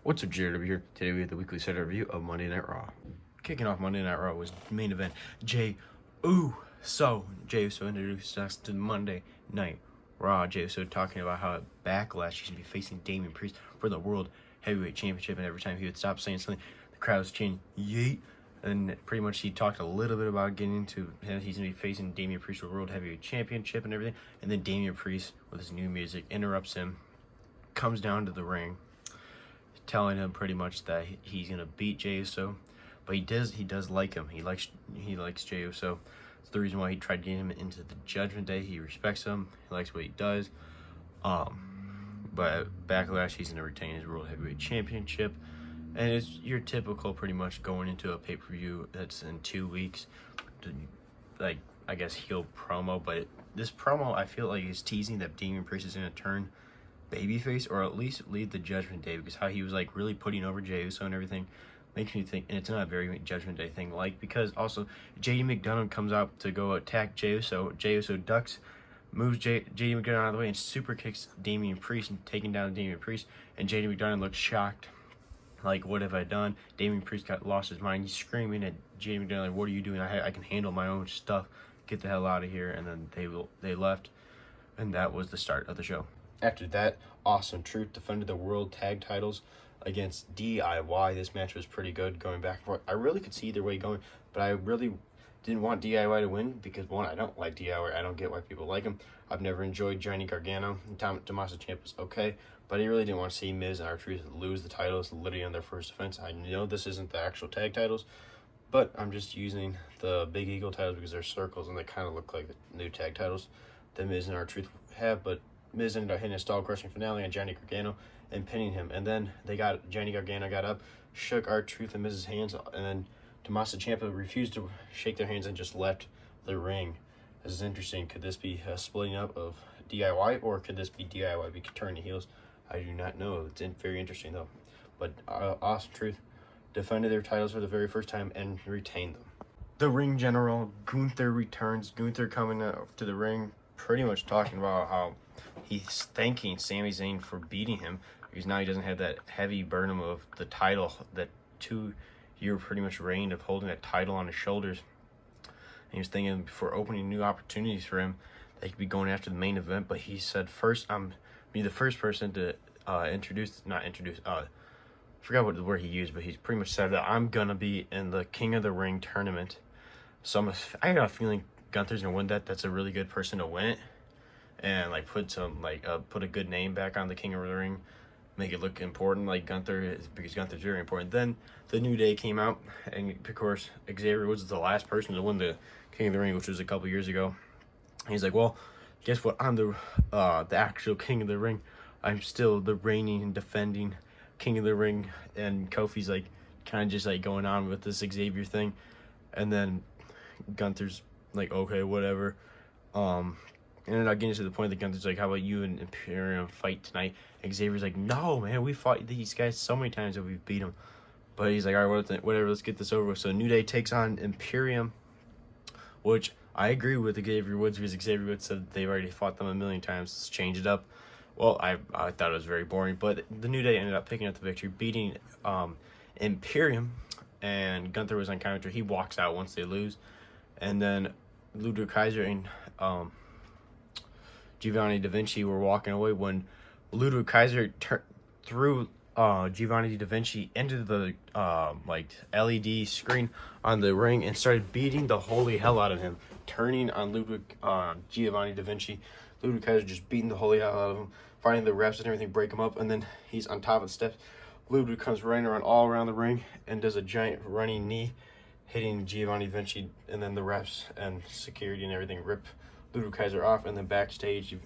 What's up, Jared over here? Today we have the weekly set review of Monday Night Raw. Kicking off Monday Night Raw was main event Jey Uso introduced us to Monday Night Raw. Jey Uso talking about how at Backlash he's going to be facing Damian Priest for the World Heavyweight Championship, and every time he would stop saying something, the crowd was chanting, yeet. And pretty much he talked a little bit about getting into him. He's going to be facing Damian Priest for the World Heavyweight Championship and everything. And then Damian Priest, with his new music, interrupts him, comes down to the ring, telling him pretty much that he's gonna beat Jey Uso, but he does like him. He likes Jey Uso. It's the reason why he tried getting him into the Judgment Day. He respects him. He likes what he does. But at Backlash, he's gonna retain his World Heavyweight Championship, and it's your typical pretty much going into a pay-per-view that's in 2 weeks, like I guess heel promo. But this promo I feel like is teasing that Damian Priest is gonna turn babyface, or at least lead the Judgment Day, because how he was like really putting over Jey Uso and everything makes me think, and it's not a very Judgment Day thing, like, because also JD McDonough comes out to go attack Jey Uso. Jey Uso ducks, moves JD McDonough out of the way, and super kicks Damian Priest and taking down Damian Priest, and JD McDonough looks shocked, like, what have I done? Damian Priest lost his mind. He's screaming at JD McDonough, like, what are you doing? I can handle my own stuff. Get the hell out of here. And then they left, and that was the start of the show. After that, Awesome Truth defended the World Tag Titles against DIY. This match was pretty good, going back and forth. I really could see either way going, but I really didn't want DIY to win because, one, I don't like DIY. I don't get why people like him. I've never enjoyed Johnny Gargano. Tommaso Ciampa was okay, but I really didn't want to see Miz and R-Truth lose the titles literally on their first defense. I know this isn't the actual tag titles, but I'm just using the Big Eagle titles because they're circles and they kind of look like the new tag titles that Miz and R-Truth have, but Miz ended up hitting a stall-crushing finale on Johnny Gargano and pinning him. And then Johnny Gargano got up, shook R-Truth and Miz's hands, and then Tommaso Ciampa refused to shake their hands and just left the ring. This is interesting. Could this be a splitting up of DIY, or could this be DIY be turning heels? I do not know. It's very interesting, though. But Awesome Truth defended their titles for the very first time and retained them. The ring general, Gunther, returns. Gunther coming to the ring, pretty much talking about how he's thanking Sami Zayn for beating him, because now he doesn't have that heavy burden of the title, that 2-year pretty much reign of holding that title on his shoulders. And he was thinking for opening new opportunities for him, they could be going after the main event. But he said, first, I'm be the first person to I forgot what the word he used, but he's pretty much said that I'm gonna be in the King of the Ring tournament. So I got a feeling Gunther's gonna win that. That's a really good person to win it, and like put a good name back on the King of the Ring, make it look important like Gunther is, because Gunther's very important. Then the New Day came out, and of course Xavier Woods was the last person to win the King of the Ring, which was a couple years ago. He's like, well, guess what? I'm the actual King of the Ring. I'm still the reigning and defending King of the Ring. And Kofi's like kind of just like going on with this Xavier thing, and then Gunther's like, okay, whatever. Ended up getting to the point that Gunther's like, how about you and Imperium fight tonight? Xavier's like, no, man, we fought these guys so many times that we've beat them. But he's like, all right, whatever, let's get this over with. So New Day takes on Imperium, which I agree with Xavier Woods, because Xavier Woods said they've already fought them a million times. Let's change it up. Well, I thought it was very boring, but the New Day ended up picking up the victory, beating Imperium, and Gunther was on commentary. He walks out once they lose, and then Ludwig Kaiser and Giovanni Da Vinci were walking away when Ludwig Kaiser threw Giovanni Da Vinci into the LED screen on the ring and started beating the holy hell out of him, turning on Giovanni Da Vinci. Ludwig Kaiser just beating the holy hell out of him, finding the refs and everything, break him up, and then he's on top of the steps. Ludwig comes running around all around the ring and does a giant running knee, hitting Giovanni Da Vinci, and then the refs and security and everything rip Ludwig Kaiser off, and then backstage,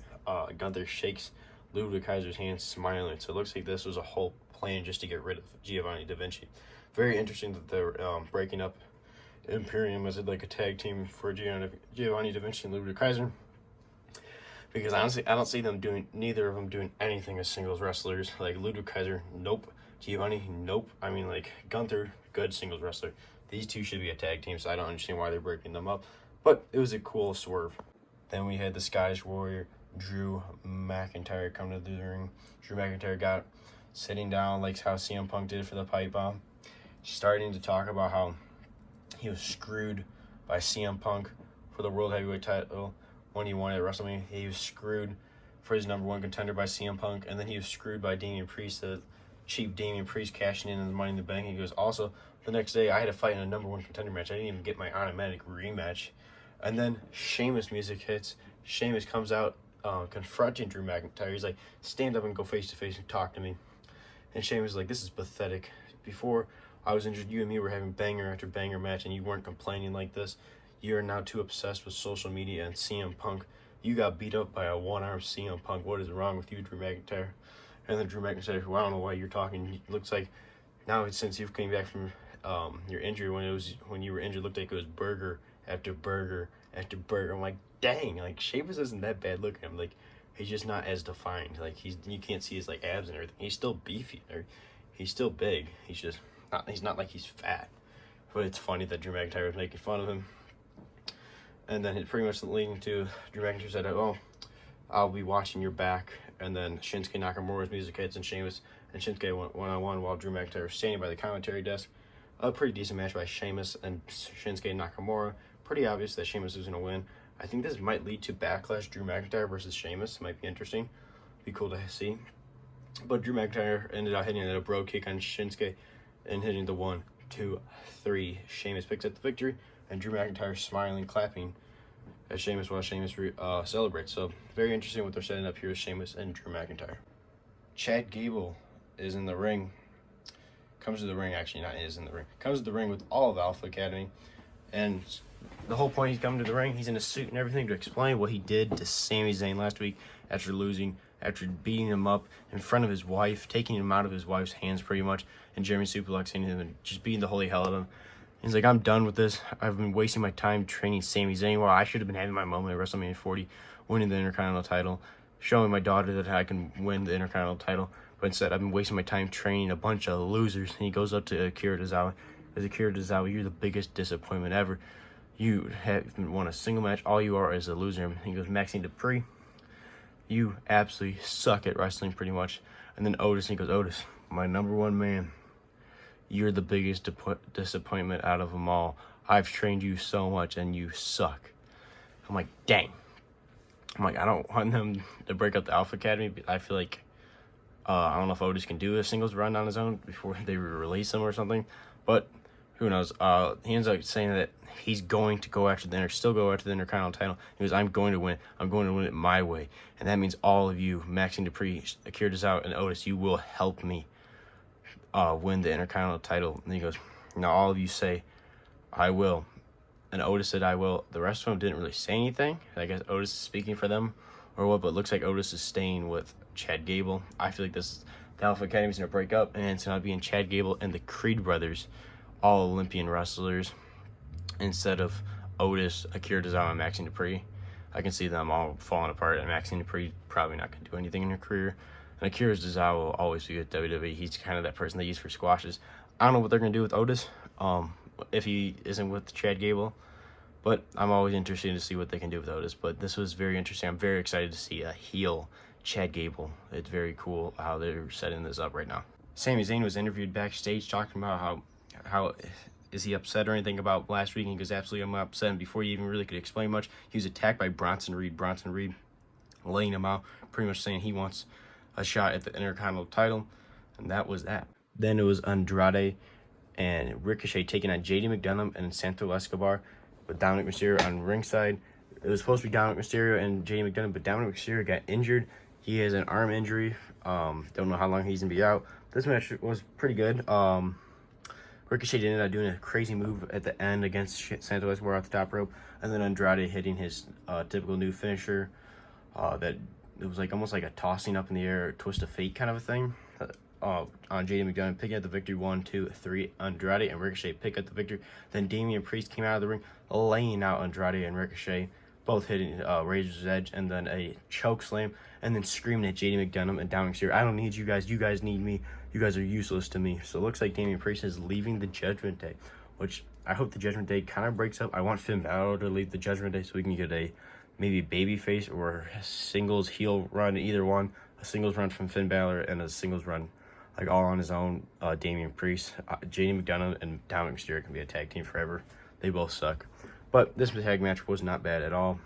Gunther shakes Ludwig Kaiser's hand, smiling. So it looks like this was a whole plan just to get rid of Giovanni Da Vinci. Very interesting that they're breaking up Imperium as like a tag team for Giovanni Da Vinci and Ludwig Kaiser, because honestly, I don't see neither of them doing anything as singles wrestlers. Like Ludwig Kaiser, nope. Giovanni, nope. I mean, like, Gunther, good singles wrestler. These two should be a tag team, so I don't understand why they're breaking them up. But it was a cool swerve. Then we had the Scottish Warrior, Drew McIntyre, come to the ring. Drew McIntyre got sitting down like how CM Punk did for the pipe bomb, starting to talk about how he was screwed by CM Punk for the World Heavyweight title when he won it at WrestleMania. He was screwed for his number one contender by CM Punk, and then he was screwed by Damian Priest, the cheap Damian Priest cashing in on the Money in the Bank. He goes, also, the next day I had to fight in a number one contender match. I didn't even get my automatic rematch. And then Sheamus music hits. Sheamus comes out confronting Drew McIntyre. He's like, stand up and go face to face and talk to me. And Sheamus is like, this is pathetic. Before I was injured, you and me were having banger after banger match, and you weren't complaining like this. You're now too obsessed with social media and CM Punk. You got beat up by a one-armed CM Punk. What is wrong with you, Drew McIntyre? And then Drew McIntyre, well, I don't know why you're talking. It looks like now since you've came back from your injury, when you were injured, it looked like it was burger after burger after burger. I'm like, dang, like Sheamus isn't that bad looking. I'm like, he's just not as defined. Like you can't see his like abs and everything. He's still beefy. He's still big. He's not like he's fat. But it's funny that Drew McIntyre was making fun of him. And then it pretty much leading to Drew McIntyre said, oh, I'll be watching your back. And then Shinsuke Nakamura's music hits, and Sheamus and Shinsuke went one-on-one while Drew McIntyre was standing by the commentary desk. A pretty decent match by Sheamus and Shinsuke Nakamura. Pretty obvious that Sheamus was going to win. I think this might lead to Backlash, Drew McIntyre versus Sheamus. Might be interesting. Be cool to see. But Drew McIntyre ended up hitting a bro kick on Shinsuke and hitting the 1, 2, 3. Sheamus picks up the victory, and Drew McIntyre smiling, clapping at Sheamus while Sheamus celebrates. So very interesting what they're setting up here with Sheamus and Drew McIntyre. Chad Gable is in the ring. Comes to the ring with all of Alpha Academy. And the whole point he's coming to the ring, he's in a suit and everything to explain what he did to Sami Zayn last week after beating him up in front of his wife, taking him out of his wife's hands pretty much, and Jeremy suplexing him and just beating the holy hell out of him. He's like, I'm done with this. I've been wasting my time training Sami Zayn. Well, I should have been having my moment at WrestleMania 40, winning the Intercontinental title, showing my daughter that I can win the Intercontinental title. But instead, I've been wasting my time training a bunch of losers. And he goes up to Akira Tozawa. As Akira Tozawa, you're the biggest disappointment ever. You haven't won a single match. All you are is a loser. And he goes, Maxine Dupree, you absolutely suck at wrestling pretty much. And then Otis, and he goes, Otis, my number one man, you're the biggest disappointment out of them all. I've trained you so much, and you suck. I'm like, dang. I'm like, I don't want them to break up the Alpha Academy. I feel like, I don't know if Otis can do a singles run on his own before they release him or something. But who knows? He ends up saying that he's going to go after the Intercontinental title. He goes, I'm going to win. I'm going to win it my way. And that means all of you, Maxine Dupree, Akira Tozawa, and Otis, you will help me win the Intercontinental title. And he goes, now all of you say, I will. And Otis said, I will. The rest of them didn't really say anything. I guess Otis is speaking for them or what, but it looks like Otis is staying with Chad Gable. I feel like the Alpha Academy is going to break up, and it's going to be in Chad Gable and the Creed brothers, all Olympian wrestlers, instead of Otis, Akira Tozawa, and Maxine Dupree. I can see them all falling apart, and Maxine Dupree probably not going to do anything in her career. And Akira Tozawa will always be with WWE. He's kind of that person they use for squashes. I don't know what they're going to do with Otis if he isn't with Chad Gable, but I'm always interested to see what they can do with Otis. But this was very interesting. I'm very excited to see a heel Chad Gable. It's very cool how they're setting this up right now. Sami Zayn was interviewed backstage talking about how is he upset or anything about last week, and he goes, absolutely, I'm upset. And before he even really could explain much, he was attacked by Bronson Reed laying him out, pretty much saying he wants a shot at the Intercontinental title, and that was that. Then it was Andrade and Ricochet taking on JD McDonough and Santo Escobar with Dominic Mysterio on ringside. It was supposed to be Dominic Mysterio and JD McDonough, but Dominic Mysterio got injured. He has an arm injury. Don't know how long he's going to be out. This match was pretty good. Ricochet ended up doing a crazy move at the end against Santo Escobar off the top rope, and then Andrade hitting his typical new finisher. That it was like almost like a tossing up in the air, twist of fate kind of a thing. On JD McDonough picking up the victory, 1, 2, 3. Andrade and Ricochet pick up the victory. Then Damian Priest came out of the ring, laying out Andrade and Ricochet, both hitting Razor's Edge, and then a choke slam, and then screaming at JD McDonough and Dominic Mysterio, I don't need you guys need me, you guys are useless to me. So it looks like Damian Priest is leaving the Judgment Day, which I hope the Judgment Day kind of breaks up. I want Finn Balor to leave the Judgment Day so we can get a maybe babyface or a singles heel run, either one. A singles run from Finn Balor and a singles run like all on his own. Damian Priest, JD McDonough, and Dominic Mysterio can be a tag team forever. They both suck. But this tag match was not bad at all.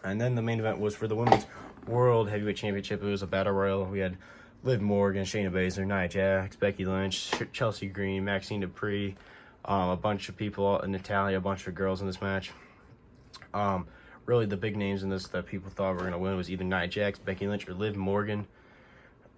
And then the main event was for the Women's World Heavyweight Championship. It was a battle royal. We had Liv Morgan, Shayna Baszler, Nia Jax, Becky Lynch, Chelsea Green, Maxine Dupree, a bunch of people, Natalia, a bunch of girls in this match. Really, the big names in this that people thought were going to win was either Nia Jax, Becky Lynch, or Liv Morgan.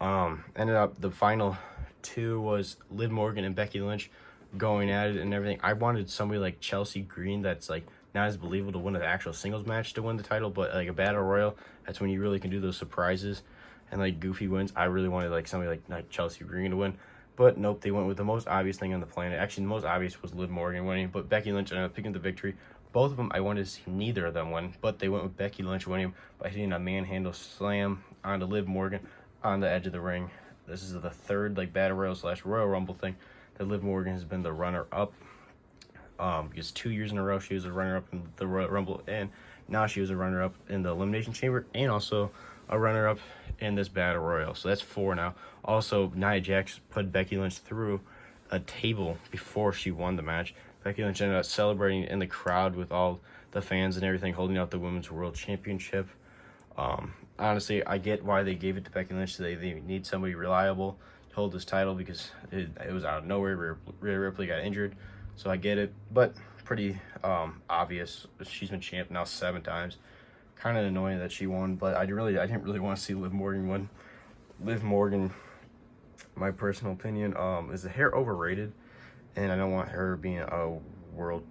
Ended up the final two was Liv Morgan and Becky Lynch going at it and everything. I wanted somebody like Chelsea Green that's like not as believable to win an actual singles match to win the title, but like a battle royal, that's when you really can do those surprises and like goofy wins. I really wanted like somebody like Chelsea Green to win, but nope, they went with the most obvious thing on the planet. Actually, the most obvious was Liv Morgan winning, but Becky Lynch ended up picking the victory. Both of them, I wanted to see neither of them win, but they went with Becky Lynch winning by hitting a manhandle slam onto Liv Morgan on the edge of the ring. This is the third like battle royal / Royal Rumble thing that Liv Morgan has been the runner-up. Because 2 years in a row she was a runner-up in the Royal Rumble, and now she was a runner-up in the Elimination Chamber, and also a runner-up in this battle royal. So that's 4 now. Also, Nia Jax put Becky Lynch through a table before she won the match. Becky Lynch ended up celebrating in the crowd with all the fans and everything, holding out the Women's World Championship. Honestly, I get why they gave it to Becky Lynch. They need somebody reliable to hold this title because it was out of nowhere. Rhea Ripley got injured, so I get it. But pretty obvious. She's been champ now 7 times. Kind of annoying that she won, but I didn't really want to see Liv Morgan win. Liv Morgan, my personal opinion, is the hair overrated, and I don't want her being a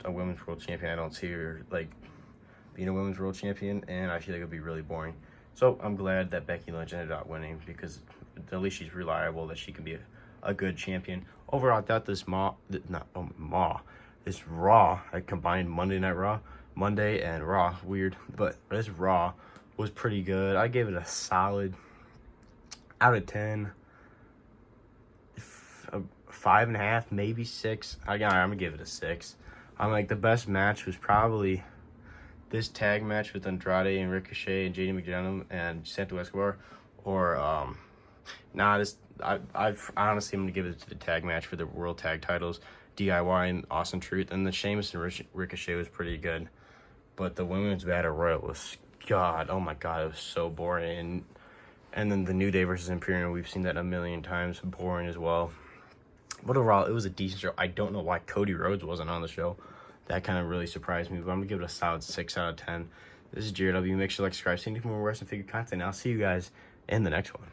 women's world champion. I don't see her like being a women's world champion, and I feel like it'd be really boring. So I'm glad that Becky Lynch ended up winning because at least she's reliable, that she can be a good champion. Overall, I thought this Raw, I combined Monday and Raw, weird, but this Raw was pretty good. I gave it a solid out of 10, 5.5, maybe 6. I'm gonna give it a 6. I'm like, the best match was probably this tag match with Andrade and Ricochet and JD McDonough and Santo Escobar, or I've honestly, I'm gonna give it to the tag match for the World Tag Titles, DIY and Awesome Truth, and the Sheamus and Ricochet was pretty good, but the Women's Battle Royal was oh my god, it was so boring. And then the New Day versus Imperium, we've seen that a million times, boring as well. But overall, it was a decent show. I don't know why Cody Rhodes wasn't on the show. That kind of really surprised me, but I'm going to give it a solid 6 out of 10. This is JW. Make sure to like, subscribe, see any more wrestling figure content. I'll see you guys in the next one.